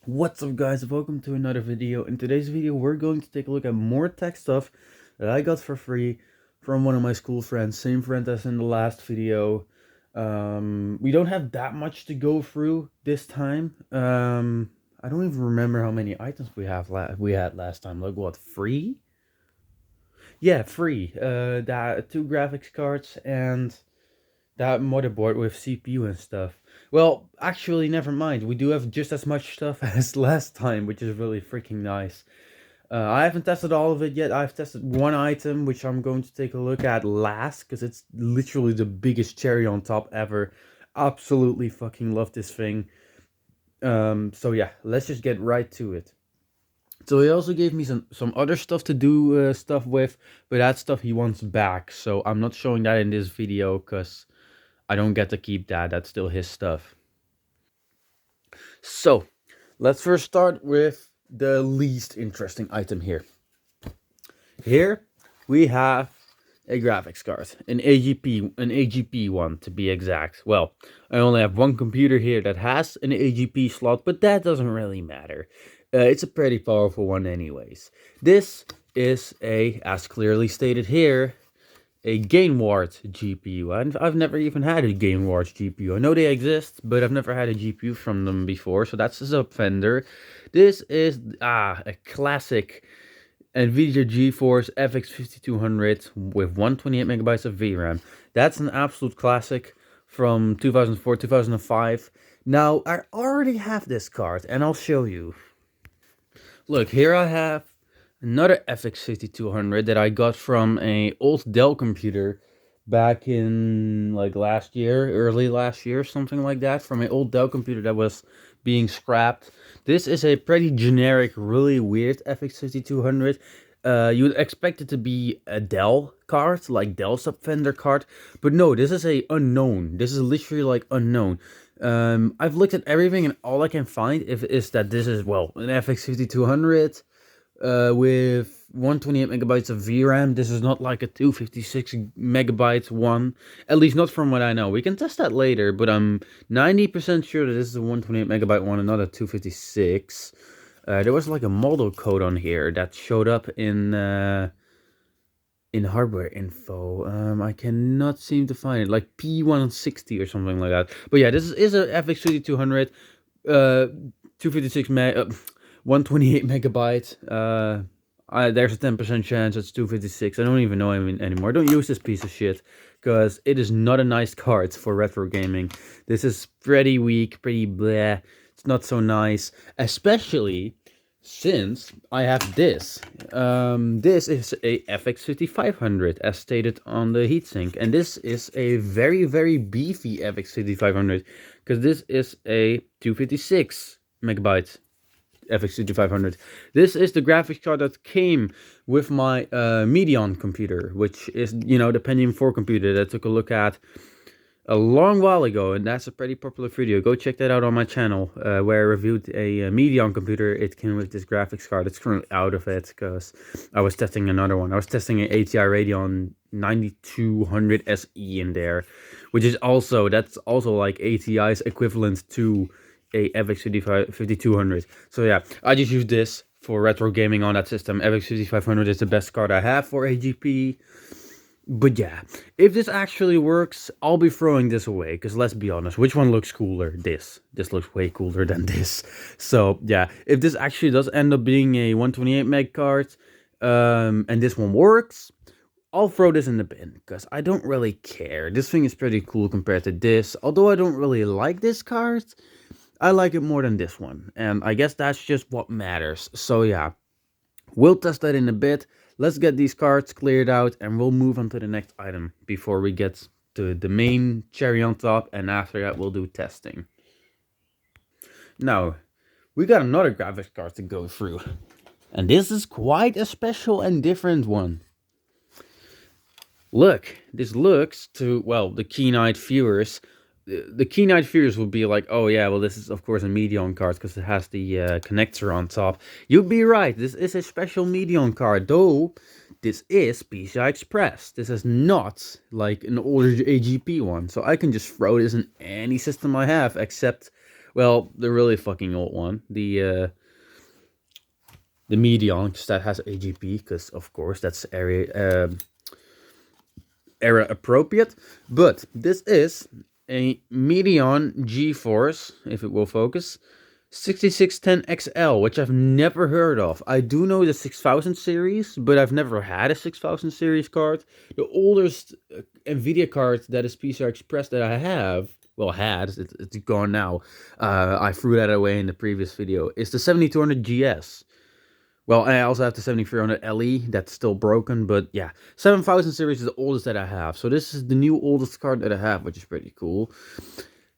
What's up guys, welcome to another video. In today's video we're going to take a look at more tech stuff that I got for free from one of my school friends, same friend as in the last video. We don't have that much to go through this time. I don't even remember how many items we had last time. Like what, free? Yeah, free. That two graphics cards and that motherboard with CPU and stuff. Well, actually, never mind. We do have just as much stuff as last time, which is really freaking nice. I haven't tested all of it yet. I've tested one item, which I'm going to take a look at last, because it's literally the biggest cherry on top ever. Absolutely fucking love this thing. So yeah, let's just get right to it. So he also gave me some other stuff to do stuff with, but that stuff he wants back. So I'm not showing that in this video, because I don't get to keep that. That's still his stuff. So, let's first start with the least interesting item here. Here we have a graphics card, an AGP one to be exact. Well, I only have one computer here that has an AGP slot, but that doesn't really matter. It's a pretty powerful one anyways. This is as clearly stated here, a Gainward GPU. I've never even had a Gainward GPU. I know they exist, but I've never had a GPU from them before, so that's a sub-vendor. This is a classic NVIDIA GeForce FX 5200 with 128 megabytes of VRAM. That's an absolute classic from 2004, 2005. Now, I already have this card, and I'll show you. Look, here I have another FX 5200 that I got from a old Dell computer back in like last year, early last year, something like that, from an old Dell computer that was being scrapped. This is a pretty generic, really weird FX 5200. You would expect it to be a Dell card, like Dell Subfender card, but no, this is a unknown. This is literally like unknown. I've looked at everything, and all I can find is that this is, well, an FX 5200 with 128 megabytes of VRAM. This is not like a 256 megabyte one, at least not from what I know. We can test that later, but I'm 90% sure that this is a 128 megabyte one and not a 256. There was like a model code on here that showed up in hardware info. I cannot seem to find it, like P160 or something like that. But yeah, this is a FX 3200, 256 128 megabytes. There's a 10% chance it's 256. I don't even know him anymore. Don't use this piece of shit, because it is not a nice card for retro gaming. This is pretty weak, pretty bleh. It's not so nice, especially since I have this. This is a FX 5500 as stated on the heatsink, and this is a very, very beefy FX 5500, because this is a 256 megabytes FX 5500. This is the graphics card that came with my Medion computer, which is, the Pentium 4 computer that I took a look at a long while ago, and that's a pretty popular video. Go check that out on my channel, where I reviewed a Medion computer. It came with this graphics card. It's currently out of it because I was testing another one. I was testing an ATI Radeon 9200 SE in there, which is also, that's also like ATI's equivalent to a FX 5200. So yeah, I just use this for retro gaming on that system. FX 5500 is the best card I have for AGP. But yeah, if this actually works, I'll be throwing this away, because let's be honest, which one looks cooler? This looks way cooler than this. So yeah, if this actually does end up being a 128 meg card, and this one works, I'll throw this in the bin, because I don't really care. This thing is pretty cool compared to this. Although I don't really like this card, I like it more than this one, and I guess that's just what matters. So yeah, we'll test that in a bit. Let's get these cards cleared out, and we'll move on to the next item before we get to the main cherry on top, and after that we'll do testing. Now, we got another graphics card to go through, and this is quite a special and different one. Look, this looks to, well, the keen-eyed viewers, the keen-eyed viewers would be like, oh yeah, well, this is of course a Medion card because it has the connector on top. You'd be right, this is a special Medion card, though this is PCI Express. This is not like an older AGP one, so I can just throw this in any system I have, except, Well, the really fucking old one, the Medion, because that has AGP, because of course that's era appropriate. But this is a Medion GeForce, if it will focus, 6610 XL, which I've never heard of. I do know the 6000 series, but I've never had a 6000 series card. The oldest NVIDIA card that is PCI Express that I have, well, it's gone now. I threw that away in the previous video. Is the 7200 GS. Well, I also have the 7300 LE that's still broken, but yeah, 7000 series is the oldest that I have. So this is the new oldest card that I have, which is pretty cool.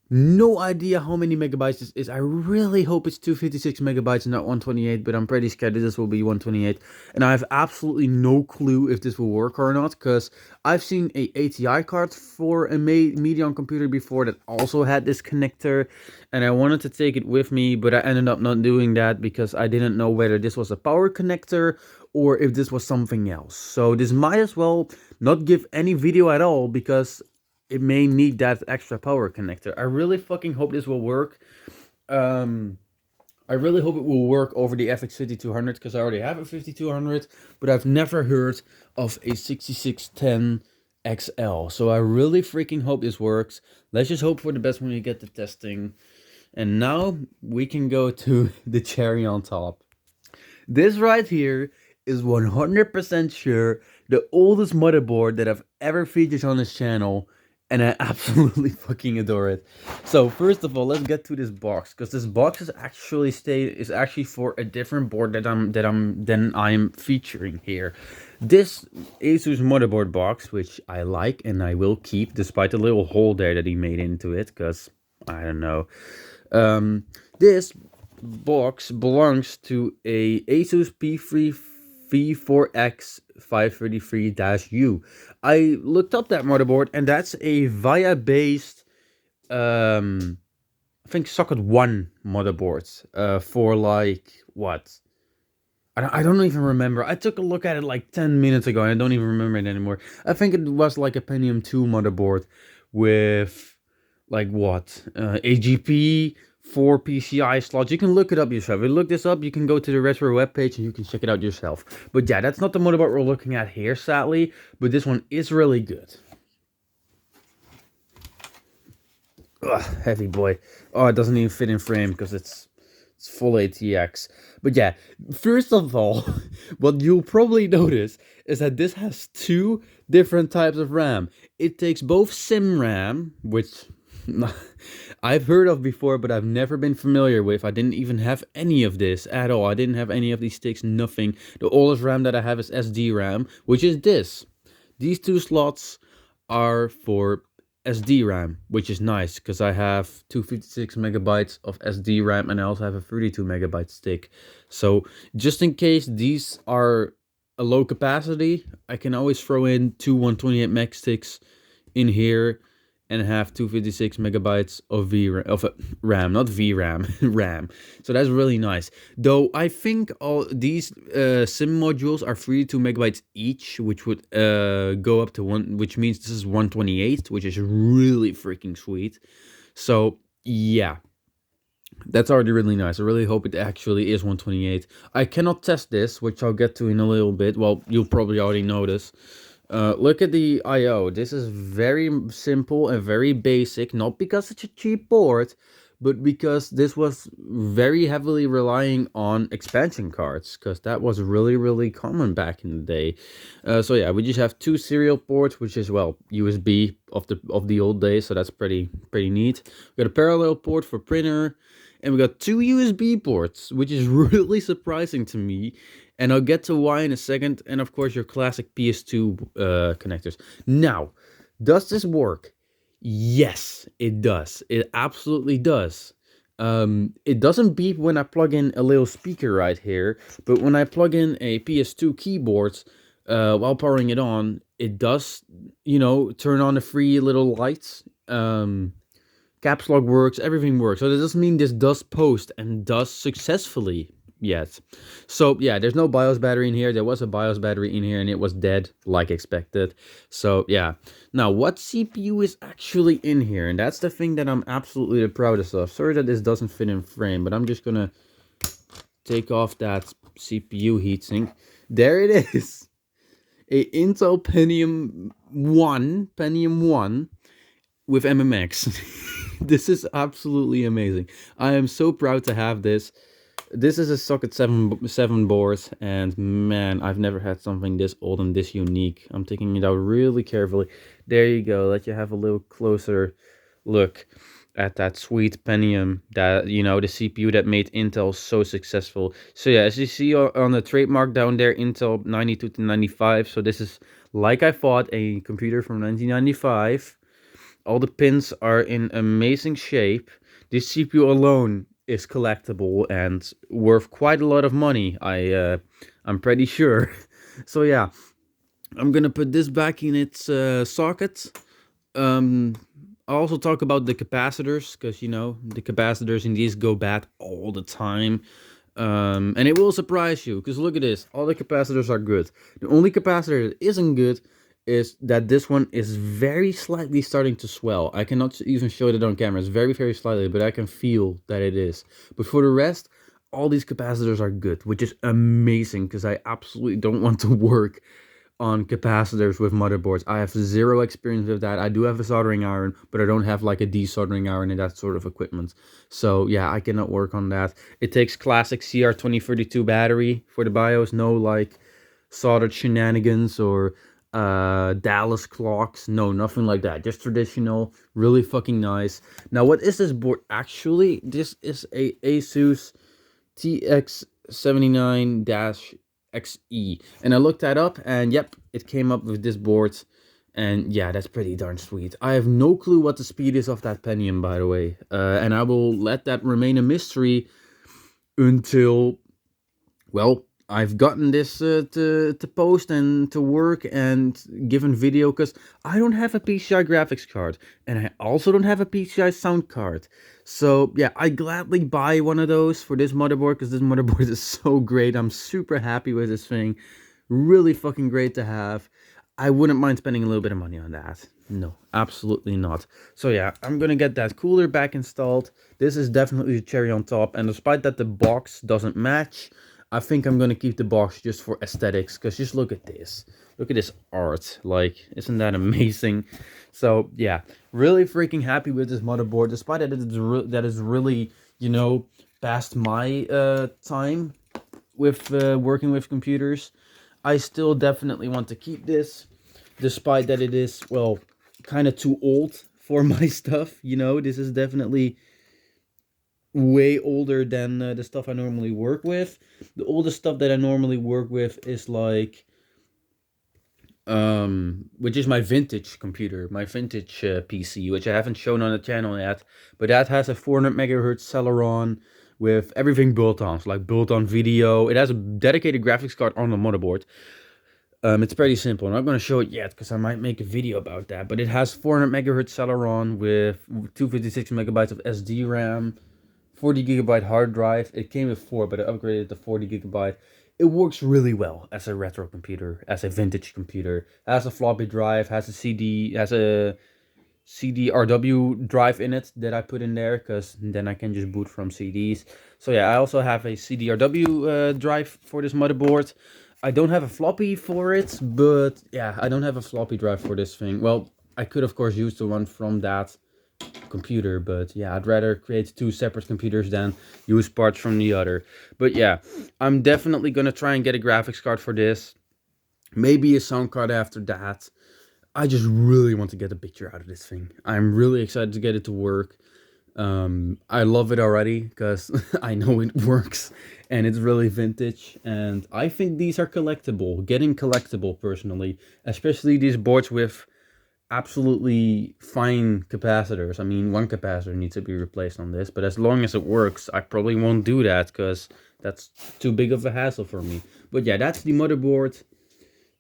No idea how many megabytes this is. I really hope it's 256 megabytes and not 128, but I'm pretty scared that this will be 128. And I have absolutely no clue if this will work or not, because I've seen a ATI card for a Medion computer before that also had this connector, and I wanted to take it with me, but I ended up not doing that because I didn't know whether this was a power connector or if this was something else. So this might as well not give any video at all, because it may need that extra power connector. I really fucking hope this will work. I really hope it will work over the FX 5200, because I already have a 5200, but I've never heard of a 6610 XL. So I really freaking hope this works. Let's just hope for the best when we get the testing. And now we can go to the cherry on top. This right here is 100% sure the oldest motherboard that I've ever featured on this channel, and I absolutely fucking adore it. So first of all, let's get to this box, because this box is actually for a different board than I'm featuring here. This Asus motherboard box, which I like and I will keep, despite the little hole there that he made into it, because I don't know. This box belongs to a Asus P3 V4X 533-U. I looked up that motherboard, and that's a VIA based I think socket 1 motherboard for like what, I don't even remember. I took a look at it like 10 minutes ago and I don't even remember it anymore. I think it was like a Pentium 2 motherboard with like what, AGP, 4 PCI slots. You can look it up yourself. If you look this up, you can go to the Retro webpage and you can check it out yourself. But yeah, that's not the motherboard we're looking at here, sadly. But this one is really good. Ugh, heavy boy. Oh, it doesn't even fit in frame because it's full ATX. But yeah, first of all, what you'll probably notice is that this has 2 different types of RAM. It takes both SIM RAM, which I've heard of before, but I've never been familiar with. I didn't even have any of this at all. I didn't have any of these sticks, nothing. The oldest RAM that I have is SD RAM, which is this. These 2 slots are for SD RAM, which is nice, because I have 256 megabytes of SD RAM and I also have a 32 megabyte stick. So just in case these are a low capacity, I can always throw in 2 128 meg sticks in here and have 256 megabytes of RAM, not VRAM, RAM. So that's really nice. Though I think all these SIM modules are 32 megabytes each, which would go up to 1, which means this is 128, which is really freaking sweet. So yeah, that's already really nice. I really hope it actually is 128. I cannot test this, which I'll get to in a little bit. Well, you'll probably already notice. Look at the I/O. This is very simple and very basic, not because it's a cheap board, but because this was very heavily relying on expansion cards, because that was really, really common back in the day. So yeah, we just have 2 serial ports, which is, well, USB of the old days, so that's pretty neat. We got a parallel port for printer, and we got 2 USB ports, which is really surprising to me. And I'll get to why in a second. And of course, your classic PS2 connectors. Now, does this work? Yes, it does. It absolutely does. It doesn't beep when I plug in a little speaker right here. But when I plug in a PS2 keyboard while powering it on, it does, you know, turn on the 3 little lights. Caps lock works, everything works. So that doesn't mean this does post and does successfully. yet. So yeah, there's no BIOS battery in here. There was a BIOS battery in here and it was dead like expected. So yeah. Now what CPU is actually in here? And that's the thing that I'm absolutely the proudest of. Sorry that this doesn't fit in frame, but I'm just gonna take off that CPU heatsink. There it is. A Intel Pentium 1 with MMX. This is absolutely amazing. I am so proud to have this. This is a socket 7 board, and man, I've never had something this old and this unique. I'm taking it out really carefully. There you go. Let you have a little closer look at that sweet Pentium, that, you know, the CPU that made Intel so successful. So yeah, as you see on the trademark down there, Intel 92 to 95. So this is, like I thought, a computer from 1995. All the pins are in amazing shape. This CPU alone is collectible and worth quite a lot of money. I'm pretty sure. So yeah, I'm gonna put this back in its socket. I'll also talk about the capacitors, because you know the capacitors in these go bad all the time. And it will surprise you, because look at this, all the capacitors are good. The only capacitor that isn't good is that this one is very slightly starting to swell. I cannot even show it on camera. It's very, very slightly, but I can feel that it is. But for the rest, all these capacitors are good, which is amazing, because I absolutely don't want to work on capacitors with motherboards. I have zero experience with that. I do have a soldering iron, but I don't have like a desoldering iron and that sort of equipment. So yeah, I cannot work on that. It takes classic CR2032 battery for the BIOS. No like soldered shenanigans or Dallas clocks. No, nothing like that. Just traditional, really fucking nice. Now, what is this board actually? This is a Asus TX79-XE, and I looked that up, and yep, it came up with this board. And yeah, that's pretty darn sweet. I have no clue what the speed is of that Pentium, by the way, and I will let that remain a mystery until, well, I've gotten this to post and to work and given video, because I don't have a PCI graphics card and I also don't have a PCI sound card. So yeah, I gladly buy one of those for this motherboard, because this motherboard is so great. I'm super happy with this thing. Really fucking great to have. I wouldn't mind spending a little bit of money on that. No, absolutely not. So yeah, I'm gonna get that cooler back installed. This is definitely the cherry on top, and despite that the box doesn't match, I think I'm gonna keep the box just for aesthetics, because just look at this. Look at this art. Like, isn't that amazing? So yeah, really freaking happy with this motherboard, despite that is really, you know, past my time with working with computers. I still definitely want to keep this, despite that it is, well, kind of too old for my stuff. You know, this is definitely way older than the stuff I normally work with. The oldest stuff that I normally work with is like, which is my vintage computer, my vintage PC, which I haven't shown on the channel yet, but that has a 400 megahertz Celeron with everything built on, so like built on video. It has a dedicated graphics card on the motherboard. It's pretty simple. I'm not going to show it yet because I might make a video about that, but it has 400 megahertz Celeron with 256 megabytes of SD RAM, 40 gigabyte hard drive. It came with 4, but I upgraded to 40 gigabyte. It works really well as a retro computer, as a vintage computer. It has a floppy drive, has a CDRW drive in it that I put in there, because then I can just boot from CDs. So yeah, I also have a CDRW drive for this motherboard. I don't have a floppy for it, but yeah, I don't have a floppy drive for this thing. Well, I could of course use the one from that computer, but yeah, I'd rather create 2 separate computers than use parts from the other. But yeah, I'm definitely gonna try and get a graphics card for this, maybe a sound card after that. I just really want to get a picture out of this thing. I'm really excited to get it to work. I love it already because I know it works and it's really vintage, and I think these are collectible, getting collectible personally, especially these boards with absolutely fine capacitors. I mean, one capacitor needs to be replaced on this, but as long as it works, I probably won't do that because that's too big of a hassle for me. But yeah, that's the motherboard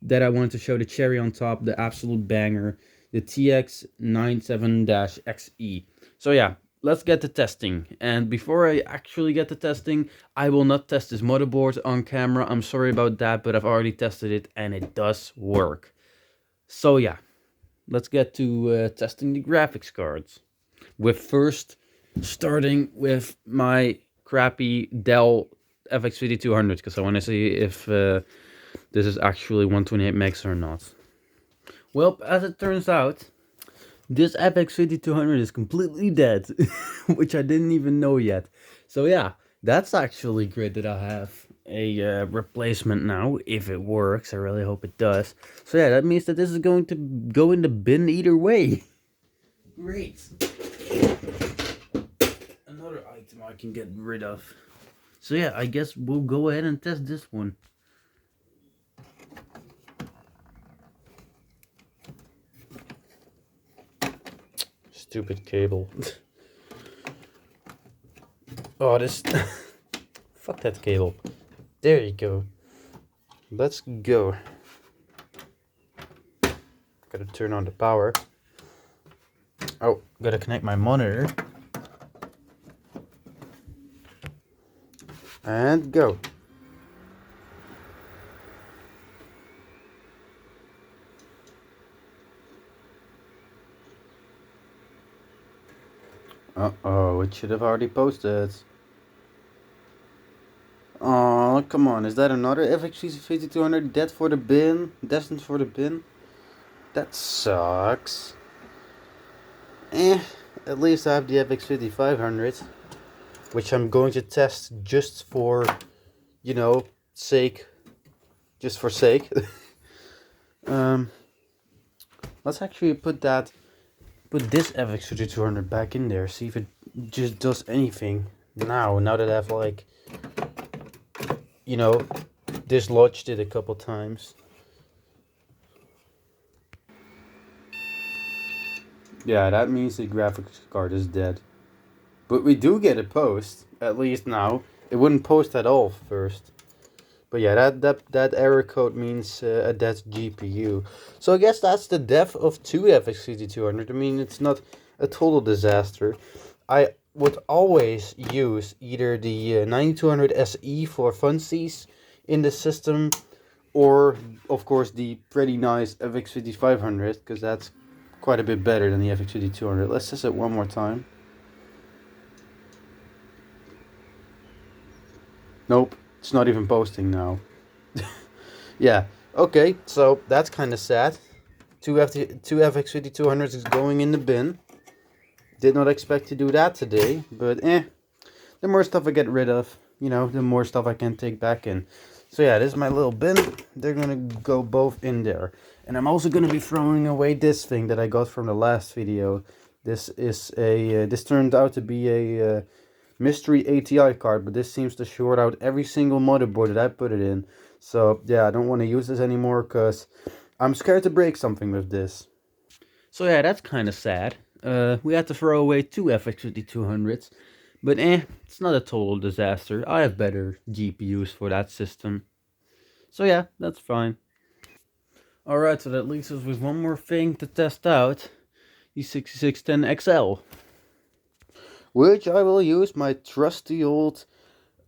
that I wanted to show, the cherry on top, the absolute banger, the TX97-XE. So yeah, let's get to testing. And before I actually get to testing, I will not test this motherboard on camera. I'm sorry about that, but I've already tested it and it does work. So yeah, let's get to testing the graphics cards. With first starting with my crappy Dell FX 5200, because I want to see if this is actually 128 megs or not. Well, as it turns out, this FX 5200 is completely dead, which I didn't even know yet. So yeah, that's actually great that I have a replacement now, if it works. I really hope it does. So yeah, that means that this is going to go in the bin either way. Great. Another item I can get rid of. So yeah, I guess we'll go ahead and test this one. Stupid cable. Oh, this... Fuck that cable. There you go. Let's go. Gotta turn on the power. Oh, gotta connect my monitor. And go. Uh-oh, it should have already posted. Oh, come on. Is that another FX 5200 dead for the bin? Destined for the bin? That sucks. At least I have the FX 5500, which I'm going to test just for, you know, sake. Just for sake. Let's actually put this FX 5200 back in there, see if it just does anything now that I've, like, you know, dislodged it a couple times. Yeah, that means the graphics card is dead. But we do get a post, at least now. It wouldn't post at all first. But yeah, that error code means a dead GPU. So I guess that's the death of two FX 5200. I mean, it's not a total disaster. I would always use either the 9200 SE for funsies in the system, or of course the pretty nice FX 5500, because that's quite a bit better than the FX 5200. Let's test it one more time. Nope, it's not even posting now. Yeah, okay, so that's kind of sad. Two FX 5200s is going in the bin. Did not expect to do that today, but the more stuff I get rid of, you know, the more stuff I can take back in. So yeah, this is my little bin. They're gonna go both in there. And I'm also gonna be throwing away this thing that I got from the last video. This is this turned out to be a mystery ATI card, but this seems to short out every single motherboard that I put it in. So yeah, I don't want to use this anymore because I'm scared to break something with this. So yeah, that's kind of sad. We had to throw away two FX 5200s, but it's not a total disaster. I have better GPUs for that system. So yeah, that's fine. Alright, so that leaves us with one more thing to test out. The 6610 XL. Which I will use my trusty old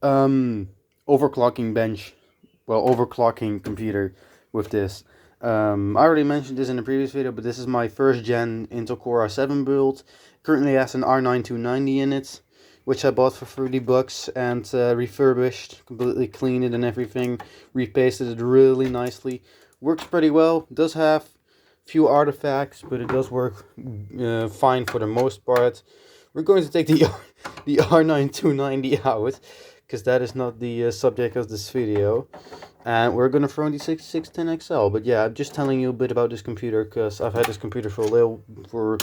overclocking bench. Well, overclocking computer with this. I already mentioned this in the previous video, but this is my first gen Intel Core i7 build. Currently has an R9 290 in it, which I bought for 30 bucks and refurbished, completely cleaned it and everything, repasted it really nicely. Works pretty well, does have a few artifacts, but it does work fine for the most part. We're going to take the R9 290 out, because that is not the subject of this video. And we're going to throw in the 6610 XL. But yeah, I'm just telling you a bit about this computer, because I've had this computer for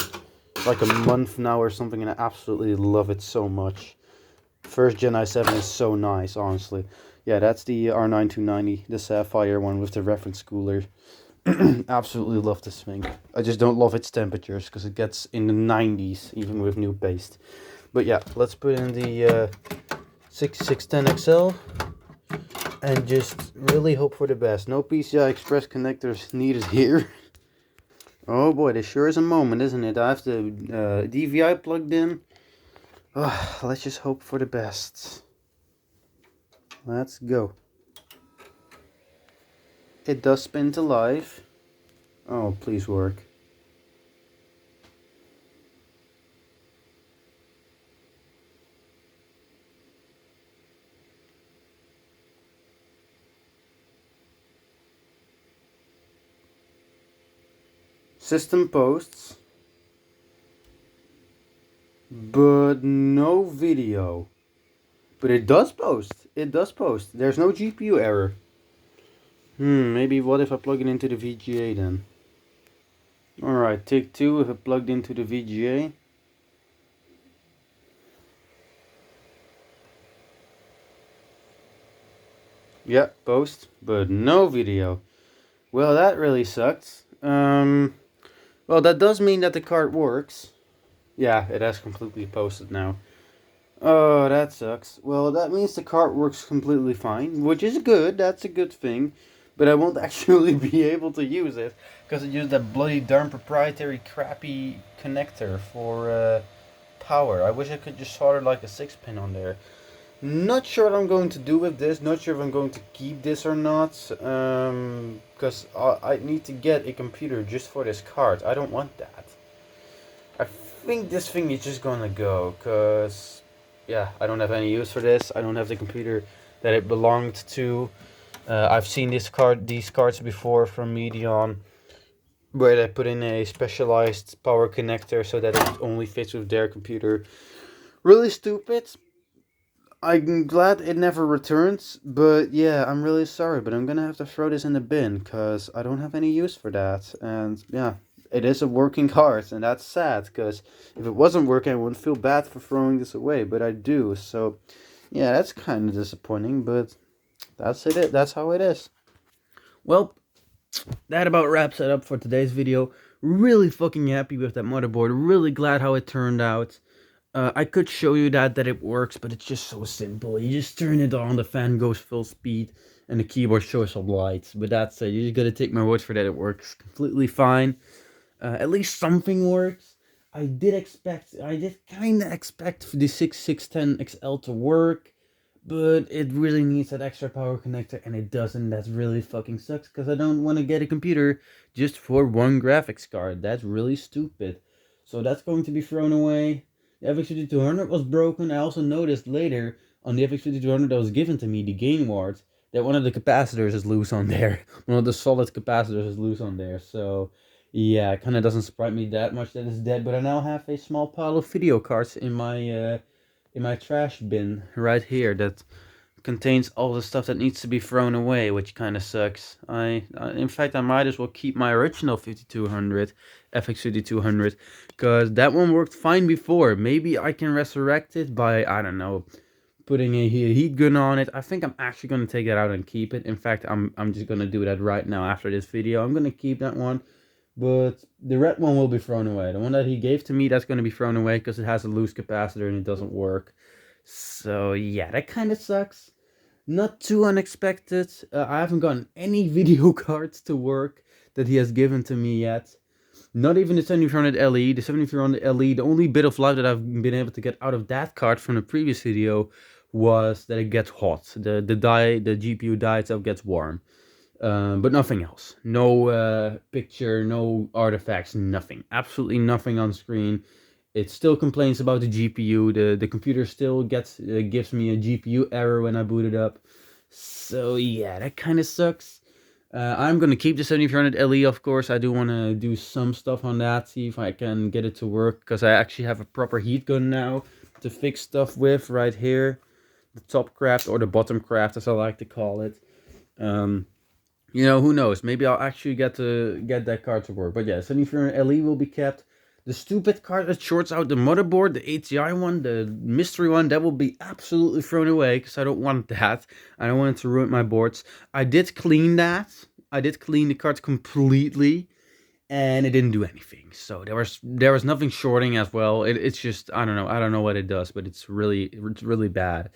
like a month now or something, and I absolutely love it so much. First gen i7 is so nice, honestly. Yeah, that's the R9 290, the Sapphire one with the reference cooler. Absolutely love this thing. I just don't love its temperatures because it gets in the 90s even with new paste. But yeah, let's put in the 6610 XL and just really hope for the best. No PCI Express connectors needed here. Oh boy, this sure is a moment, isn't it? I have the DVI plugged in. Let's just hope for the best. Let's go. It does spin to life. Oh, please work. System posts, but no video. But it does post. It does post. There's no GPU error. Maybe what if I plug it into the VGA then? Alright, take two if I plugged into the VGA. Yeah, post, but no video. Well, that really sucks. Well, that does mean that the card works. Yeah, it has completely posted now. Oh, that sucks. Well, that means the card works completely fine, which is good. That's a good thing. But I won't actually be able to use it because it used that bloody darn proprietary crappy connector for power. I wish I could just solder like a 6-pin on there. Not sure what I'm going to do with this. Not sure if I'm going to keep this or not. Because I need to get a computer just for this card. I don't want that. I think this thing is just gonna go. Because, yeah, I don't have any use for this. I don't have the computer that it belonged to. I've seen these cards before from Medion, where they put in a specialized power connector so that it only fits with their computer. Really stupid. I'm glad it never returns, but yeah, I'm really sorry, but I'm gonna have to throw this in the bin because I don't have any use for that. And yeah, it is a working card, and that's sad because if it wasn't working, I wouldn't feel bad for throwing this away, but I do. So yeah, that's kind of disappointing, but that's it. That's how it is. Well, that about wraps it up for today's video. Really fucking happy with that motherboard. Really glad how it turned out. I could show you that it works, but it's just so simple. You just turn it on, the fan goes full speed, and the keyboard shows some lights. But that's it. You just gotta take my word for that. It works completely fine. At least something works. I did kind of expect the 6610 XL to work, but it really needs that extra power connector, and it doesn't. That really fucking sucks, because I don't want to get a computer just for one graphics card. That's really stupid. So that's going to be thrown away. The FX5200 was broken. I also noticed later on the FX5200 that was given to me, the gain ward, that one of the capacitors is loose on there. One of the solid capacitors is loose on there. So yeah, it kind of doesn't surprise me that much that it's dead. But I now have a small pile of video cards in my trash bin right here that contains all the stuff that needs to be thrown away, which kind of sucks. In fact, I might as well keep my original 5200, FX5200, because that one worked fine before. Maybe I can resurrect it by, I don't know, putting a heat gun on it. I think I'm actually going to take that out and keep it. In fact, I'm just going to do that right now after this video. I'm going to keep that one, but the red one will be thrown away. The one that he gave to me, that's going to be thrown away because it has a loose capacitor and it doesn't work. So yeah, that kind of sucks. Not too unexpected. I haven't gotten any video cards to work that he has given to me yet. Not even the 7400 LE. The 7400 LE, the only bit of life that I've been able to get out of that card from the previous video was that it gets hot. The GPU die itself gets warm. But nothing else. No picture, no artifacts, nothing. Absolutely nothing on screen. It still complains about the GPU. The computer still gives me a GPU error when I boot it up. So yeah, that kind of sucks. I'm gonna keep the 7400 LE, of course. I do want to do some stuff on that, see if I can get it to work, because I actually have a proper heat gun now to fix stuff with right here. The top craft, or the bottom craft, as I like to call it. You know, who knows? Maybe I'll actually get that card to work. But yeah, 7400 LE will be kept. The stupid card that shorts out the motherboard, the ATI one, the mystery one, that will be absolutely thrown away because I don't want that. I don't want it to ruin my boards. I did clean that. I did clean the card completely, and it didn't do anything. So there was nothing shorting as well. It's just, I don't know what it does, but it's really bad.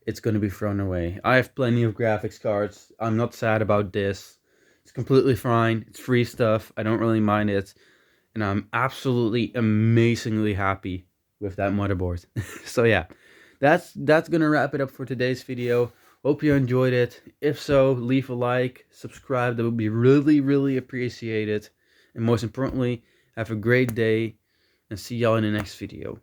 It's going to be thrown away. I have plenty of graphics cards. I'm not sad about this. It's completely fine. It's free stuff. I don't really mind it. And I'm absolutely amazingly happy with that motherboard. So yeah, that's gonna wrap it up for today's video. Hope you enjoyed it. If so, leave a like, subscribe. That would be really appreciated. And most importantly, have a great day and see y'all in the next video.